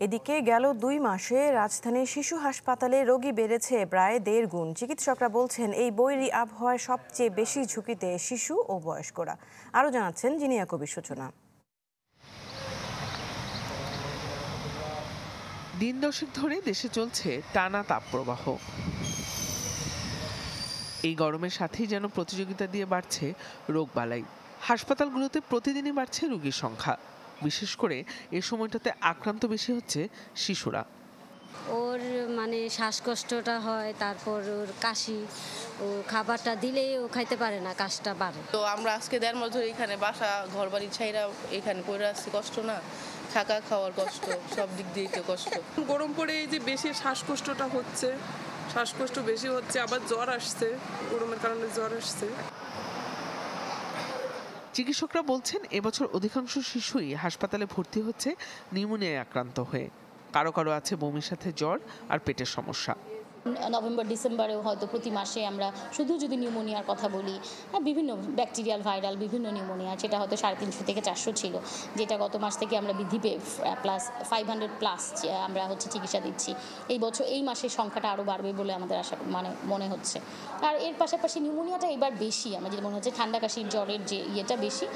এদিকে গেল ২ মাসে রাজধানীর শিশু হাসপাতালে রোগী বেড়েছে প্রায় ১.৫ গুণ। চিকিৎসকরা বলছেন এই বৈরী আবহাওয়ায় সবচেয়ে বেশি ঝুঁকিতে শিশু ও বয়স্করা। আরও জানাচ্ছেন জিনিয়া কবির সূচনা। দিন দশেক ধরে দেশে চলছে টানা তাপপ্রবাহ। এই গরমের সাথেই যেন প্রতিযোগিতা দিয়ে বাড়ছে রোগবালাই। হাসপাতালগুলোতে প্রতিদিনই বাড়ছে রোগীর সংখ্যা। বিশেষ করে এ সময়টাতে আক্রান্ত বেশি হচ্ছে শিশুরা। ওর শ্বাসকষ্টটা হয়, তারপর ওর কাশি, ও খাবারটা দিলেই ও খাইতে পারে না, কাশটা বাড়ে। তো আমরা আজকে ১.৫ মাস ধরে এখানে বাসা ঘর বাড়ি ছাইরা এখানে পড়ে আসছি, কষ্ট না? থাকা খাওয়ার কষ্ট, সব দিক দিয়ে কষ্ট। গরম পড়ে এই যে বেশি শ্বাসকষ্টটা হচ্ছে, শ্বাসকষ্ট বেশি হচ্ছে, আবার জ্বর আসছে, গরমের কারণে জ্বর আসছে। চিকিৎসকরা বলছেন এবছর অধিকাংশ শিশুই হাসপাতালে ভর্তি হচ্ছে নিউমোনিয়ায় আক্রান্ত হয়ে। কারো কারো আছে বমির সাথে জ্বর আর পেটের সমস্যা। নভেম্বর ডিসেম্বরেও হয়তো প্রতি মাসে আমরা শুধু যদি নিউমোনিয়ার কথা বলি, বিভিন্ন ব্যাকটেরিয়াল ভাইরাল বিভিন্ন নিউমোনিয়া, সেটা হয়তো 350 থেকে 400 ছিল, যেটা গত মাস থেকে আমরা বৃদ্ধি পেয়ে প্লাস 500+ আমরা চিকিৎসা দিচ্ছি। এই মাসের সংখ্যাটা আরও বাড়বে বলে আমাদের মনে হচ্ছে। আর এর পাশাপাশি নিউমোনিয়াটা এবার বেশি, আমার যেটা মনে হচ্ছে ঠান্ডা কাশির জ্বরের যে ইয়েটা বেশি।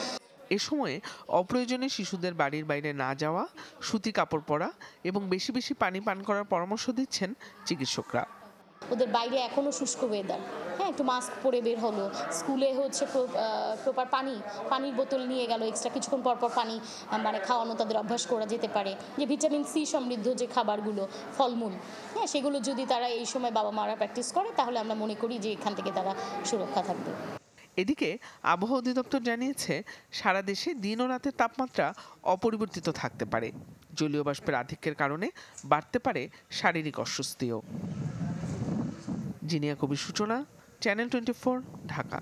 এ সময়ে অপ্রয়োজনে শিশুদের বাড়ির বাইরে না যাওয়া, সুতি কাপড় পরা এবং বেশি বেশি পানি পান করার পরামর্শ দিচ্ছেন চিকিৎসকরা। ওদের বাইরে এখনও শুষ্ক ওয়েদার, একটু মাস্ক পরে বের হলো, স্কুলে প্রপার পানির বোতল নিয়ে গেল, এক্সট্রা কিছুক্ষণ পরপর পানি খাওয়ানো তাদের অভ্যাস করা যেতে পারে। যে ভিটামিন সি সমৃদ্ধ যে খাবারগুলো, ফলমূল, সেগুলো যদি তারা এই সময় বাবা মারা প্র্যাকটিস করে, তাহলে আমরা মনে করি যে এখান থেকে তারা সুরক্ষা থাকবে। এদিকে আবহাওয়া অধিদপ্তর জানিয়েছে সারা দেশে দিন ও রাতের তাপমাত্রা অপরিবর্তিত থাকতে পারে। জলীয় বাষ্পের আধিক্যের কারণে বাড়তে পারে শারীরিক অস্বস্তিও। জিনিয়া কবির সূচনা, চ্যানেল 24, ঢাকা।